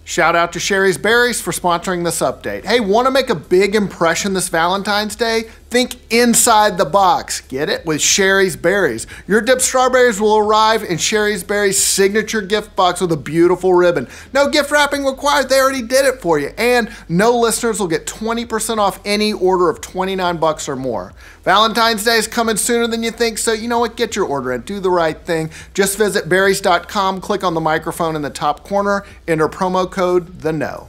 Shout out to Sherry's Berries for sponsoring this update. Hey, want to make a big impression this Valentine's Day? Think inside the box. Get it? With Sherry's Berries. Your dipped strawberries will arrive in Sherry's Berries' signature gift box with a beautiful ribbon. No gift wrapping required. They already did it for you. And no listeners will get 20% off any order of $29 or more. Valentine's Day is coming sooner than you think, so you know what? Get your order in. Do the right thing. Just visit berries.com, click on the microphone in the top corner, enter promo code THEKNOW.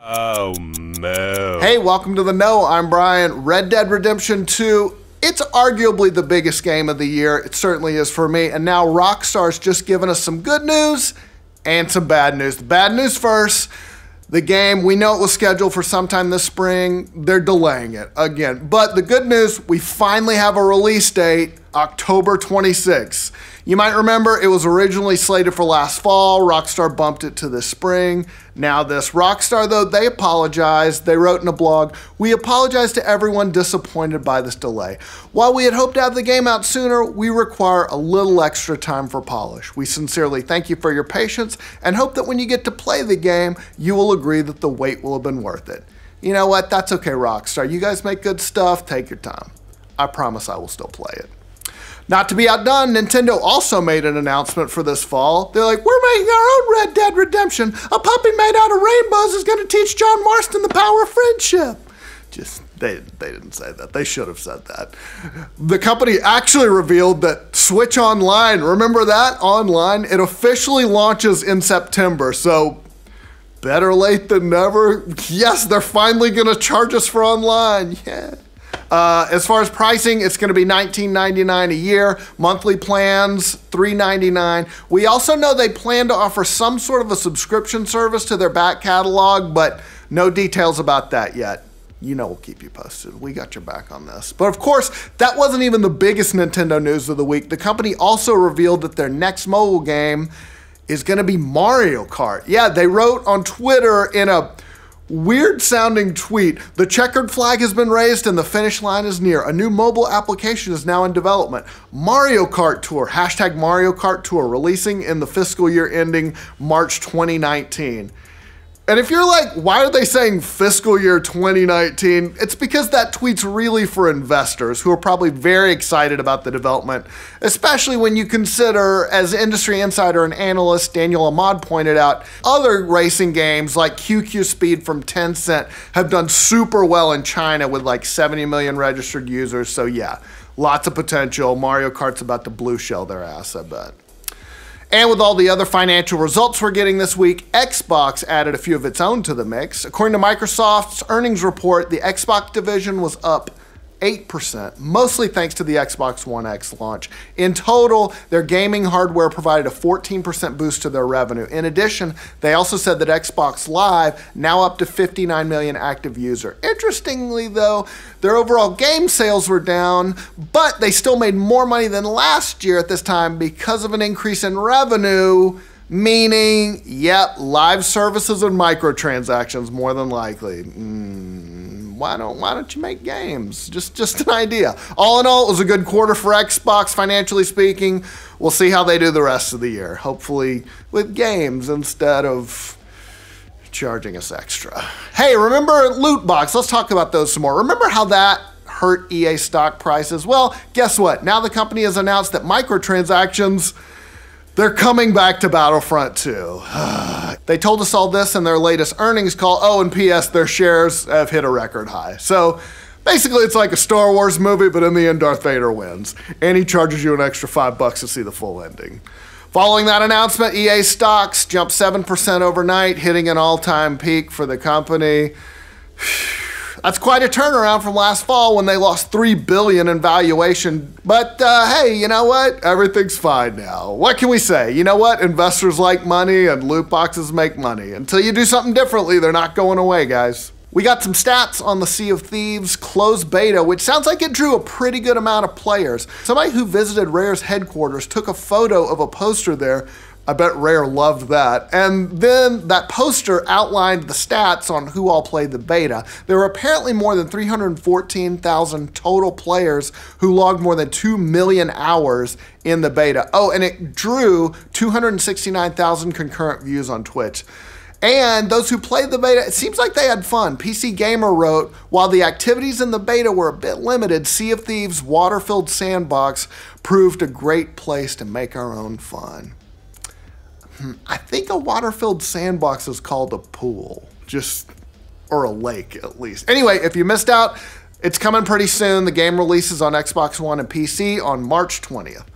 Oh, no. Hey, welcome to The Know. I'm Brian. Red Dead Redemption 2, it's arguably the biggest game of the year. It certainly is for me. And now Rockstar's just given us some good news and some bad news. The bad news first. The game, we know it was scheduled for sometime this spring. They're delaying it again. But the good news, we finally have a release date, October 26th. You might remember it was originally slated for last fall. Rockstar bumped it to this spring. Now this Rockstar, though, they apologized. They wrote in a blog, "We apologize to everyone disappointed by this delay. While we had hoped to have the game out sooner, we require a little extra time for polish. We sincerely thank you for your patience and hope that when you get to play the game, you will agree that the wait will have been worth it." You know what? That's okay, Rockstar. You guys make good stuff. Take your time. I promise I will still play it. Not to be outdone, Nintendo also made an announcement for this fall. They're like, "We're making our own Red Dead Redemption. A puppy made out of rainbows is going to teach John Marston the power of friendship." They didn't say that. They should have said that. The company actually revealed that Switch Online, remember that? Online, it officially launches in September. So better late than never. Yes, they're finally going to charge us for online. Yeah. As far as pricing, it's going to be $19.99 a year. Monthly plans, $3.99. We also know they plan to offer some sort of a subscription service to their back catalog, but no details about that yet. You know we'll keep you posted. We got your back on this. But of course, that wasn't even the biggest Nintendo news of the week. The company also revealed that their next mobile game is going to be Mario Kart. Yeah, they wrote on Twitter in a weird sounding tweet, "The checkered flag has been raised and the finish line is near. A new mobile application is now in development. Mario Kart Tour, hashtag Mario Kart Tour, releasing in the fiscal year ending March 2019. And if you're like, why are they saying fiscal year 2019? It's because that tweet's really for investors who are probably very excited about the development, especially when you consider, as industry insider and analyst Daniel Ahmad pointed out, other racing games like QQ Speed from Tencent have done super well in China with like 70 million registered users. So yeah, lots of potential. Mario Kart's about to blue shell their ass, I bet. And with all the other financial results we're getting this week, Xbox added a few of its own to the mix. According to Microsoft's earnings report, the Xbox division was up 8%, mostly thanks to the Xbox One X launch. In total, their gaming hardware provided a 14% boost to their revenue. In addition, they also said that Xbox Live, now up to 59 million active users. Interestingly, though, their overall game sales were down, but they still made more money than last year at this time because of an increase in revenue, meaning, yep, live services and microtransactions more than likely. Why don't you make games? Just an idea. All in all, it was a good quarter for Xbox, financially speaking. We'll see how they do the rest of the year. Hopefully with games instead of charging us extra. Hey, remember loot box? Let's talk about those some more. Remember how that hurt EA stock prices? Well, guess what? Now the company has announced that microtransactions, they're coming back to Battlefront 2. They told us all this in their latest earnings call. Oh, and P.S., their shares have hit a record high. So basically, it's like a Star Wars movie, but in the end, Darth Vader wins. And he charges you an extra $5 to see the full ending. Following that announcement, EA stocks jumped 7% overnight, hitting an all-time peak for the company. That's quite a turnaround from last fall when they lost $3 billion in valuation. But hey, you know what? Everything's fine now. What can we say? You know what? Investors like money and loot boxes make money. Until you do something differently, they're not going away, guys. We got some stats on the Sea of Thieves closed beta, which sounds like it drew a pretty good amount of players. Somebody who visited Rare's headquarters took a photo of a poster there. I bet Rare loved that. And then that poster outlined the stats on who all played the beta. There were apparently more than 314,000 total players who logged more than 2 million hours in the beta. Oh, and it drew 269,000 concurrent views on Twitch. And those who played the beta, it seems like they had fun. PC Gamer wrote, while the activities in the beta were a bit limited, Sea of Thieves' water-filled sandbox proved a great place to make our own fun. I think a water-filled sandbox is called a pool, or a lake at least. Anyway, if you missed out, it's coming pretty soon. The game releases on Xbox One and PC on March 20th.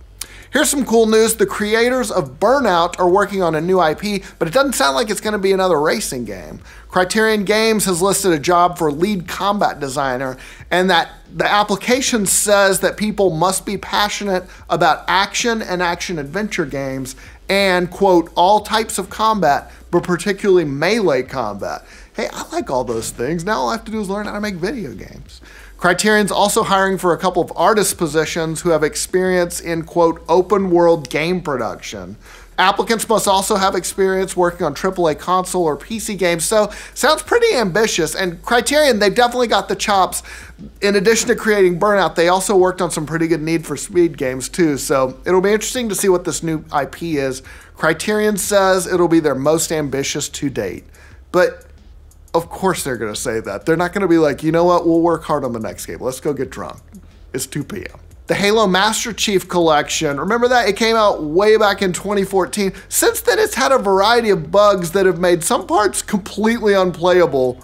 Here's some cool news. The creators of Burnout are working on a new IP, but it doesn't sound like it's going to be another racing game. Criterion Games has listed a job for lead combat designer, and that the application says that people must be passionate about action and action-adventure games and, quote, all types of combat, but particularly melee combat. Hey, I like all those things. Now all I have to do is learn how to make video games. Criterion's also hiring for a couple of artist positions who have experience in, quote, open world game production. Applicants must also have experience working on AAA console or PC games, so sounds pretty ambitious. And Criterion, they've definitely got the chops. In addition to creating Burnout, they also worked on some pretty good Need for Speed games too, so it'll be interesting to see what this new IP is. Criterion says it'll be their most ambitious to date. But of course they're going to say that. They're not going to be like, you know what, we'll work hard on the next game. Let's go get drunk. It's 2 p.m. The Halo Master Chief Collection, remember that? It came out way back in 2014. Since then, it's had a variety of bugs that have made some parts completely unplayable,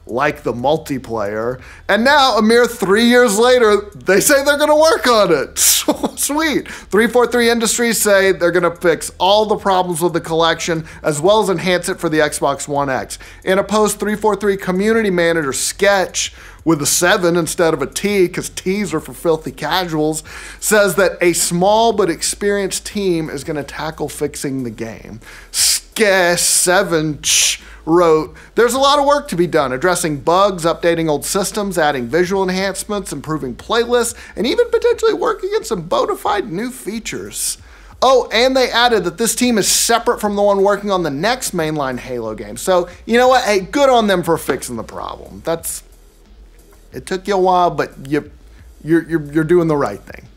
like the multiplayer. And now, a mere 3 years later, they say they're going to work on it. So sweet. 343 Industries say they're going to fix all the problems with the collection, as well as enhance it for the Xbox One X. In a post, 343 community manager Sketch, with a 7 instead of a T, because T's are for filthy casuals, says that a small but experienced team is going to tackle fixing the game. Sketch7 wrote, there's a lot of work to be done, addressing bugs, updating old systems, adding visual enhancements, improving playlists, and even potentially working on some bona fide new features. Oh, and they added that this team is separate from the one working on the next mainline Halo game. So, you know what? Hey, good on them for fixing the problem. It took you a while, but you're doing the right thing.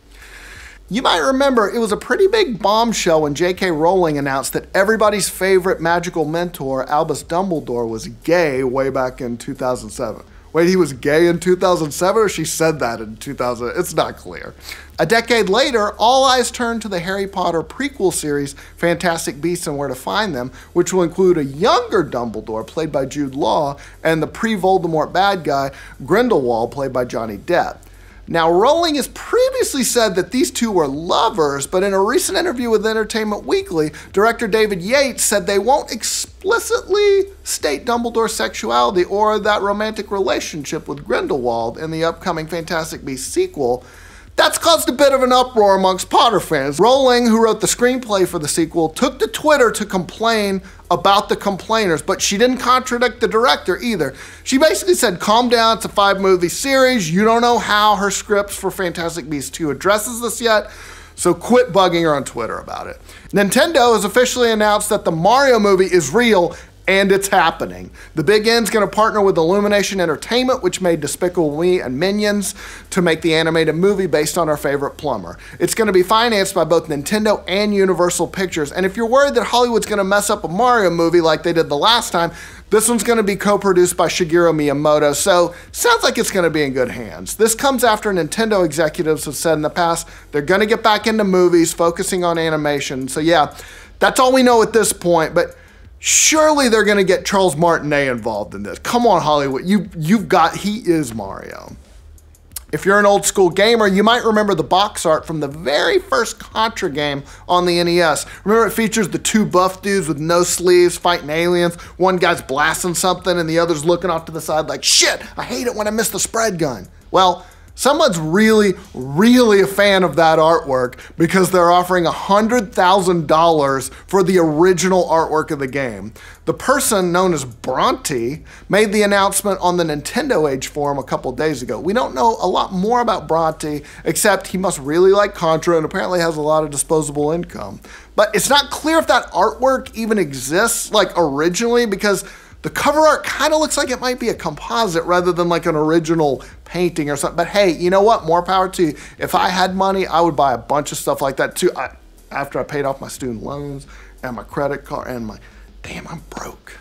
You might remember it was a pretty big bombshell when J.K. Rowling announced that everybody's favorite magical mentor, Albus Dumbledore, was gay way back in 2007. Wait, he was gay in 2007 or she said that in 2000? It's not clear. A decade later, all eyes turned to the Harry Potter prequel series, Fantastic Beasts and Where to Find Them, which will include a younger Dumbledore, played by Jude Law, and the pre-Voldemort bad guy, Grindelwald, played by Johnny Depp. Now, Rowling has previously said that these two were lovers, but in a recent interview with Entertainment Weekly, director David Yates said they won't explicitly state Dumbledore's sexuality or that romantic relationship with Grindelwald in the upcoming Fantastic Beasts sequel. That's caused a bit of an uproar amongst Potter fans. Rowling, who wrote the screenplay for the sequel, took to Twitter to complain about the complainers, but she didn't contradict the director either. She basically said, calm down, it's a 5-movie series. You don't know how her scripts for Fantastic Beasts 2 addresses this yet, so quit bugging her on Twitter about it. Nintendo has officially announced that the Mario movie is real and it's happening. The Big N's gonna partner with Illumination Entertainment, which made Despicable Me and Minions, to make the animated movie based on our favorite plumber. It's gonna be financed by both Nintendo and Universal Pictures, and if you're worried that Hollywood's gonna mess up a Mario movie like they did the last time, this one's gonna be co-produced by Shigeru Miyamoto, so sounds like it's gonna be in good hands. This comes after Nintendo executives have said in the past they're gonna get back into movies, focusing on animation. So yeah, that's all we know at this point, but surely they're going to get Charles Martinet involved in this. Come on, Hollywood. He is Mario. If you're an old school gamer, you might remember the box art from the very first Contra game on the NES. Remember, it features the 2 buff dudes with no sleeves fighting aliens. One guy's blasting something and the other's looking off to the side like, shit, I hate it when I miss the spread gun. Well, someone's really, really a fan of that artwork because they're offering $100,000 for the original artwork of the game. The person, known as Bronte, made the announcement on the Nintendo Age forum a couple days ago. We don't know a lot more about Bronte, except he must really like Contra and apparently has a lot of disposable income. But it's not clear if that artwork even exists, like originally, because the cover art kind of looks like it might be a composite rather than like an original painting or something. But hey, you know what? More power to you. If I had money, I would buy a bunch of stuff like that too. After I paid off my student loans and my credit card and damn, I'm broke.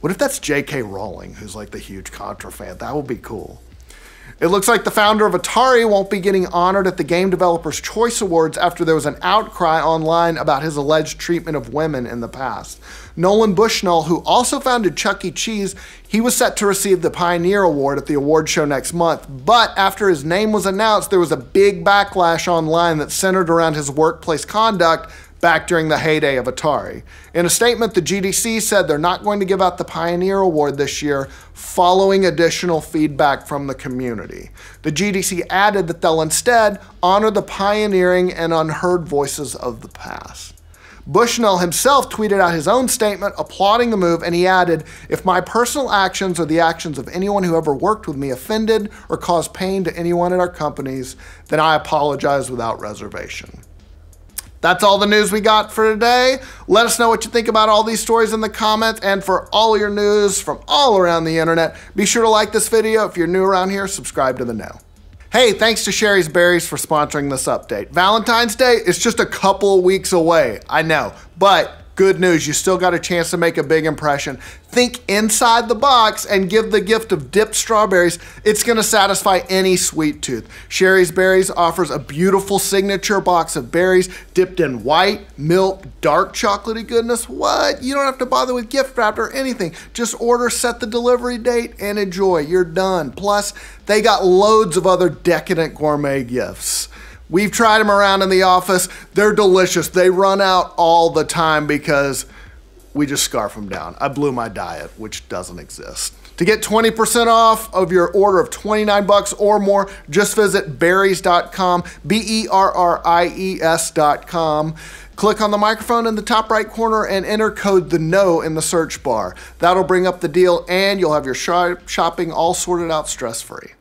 What if that's J.K. Rowling, who's like the huge Contra fan? That would be cool. It looks like the founder of Atari won't be getting honored at the Game Developers' Choice Awards after there was an outcry online about his alleged treatment of women in the past. Nolan Bushnell, who also founded Chuck E. Cheese, he was set to receive the Pioneer Award at the award show next month, but after his name was announced, there was a big backlash online that centered around his workplace conduct back during the heyday of Atari. In a statement, the GDC said they're not going to give out the Pioneer Award this year following additional feedback from the community. The GDC added that they'll instead honor the pioneering and unheard voices of the past. Bushnell himself tweeted out his own statement applauding the move, and he added, "If my personal actions or the actions of anyone who ever worked with me offended or caused pain to anyone at our companies, then I apologize without reservation." That's all the news we got for today. Let us know what you think about all these stories in the comments, and for all your news from all around the internet, be sure to like this video. If you're new around here, subscribe to the know. Hey, thanks to Sherry's Berries for sponsoring this update. Valentine's Day is just a couple of weeks away, I know, but good news, you still got a chance to make a big impression. Think inside the box and give the gift of dipped strawberries. It's gonna satisfy any sweet tooth. Sherry's Berries offers a beautiful signature box of berries dipped in white, milk, dark chocolatey goodness. What? You don't have to bother with gift wrap or anything. Just order, set the delivery date, and enjoy. You're done. Plus, they got loads of other decadent gourmet gifts. We've tried them around in the office. They're delicious. They run out all the time because we just scarf them down. I blew my diet, which doesn't exist. To get 20% off of your order of $29 or more, just visit berries.com, BERRIES.com. Click on the microphone in the top right corner and enter code THEKNOW in the search bar. That'll bring up the deal and you'll have your shopping all sorted out stress-free.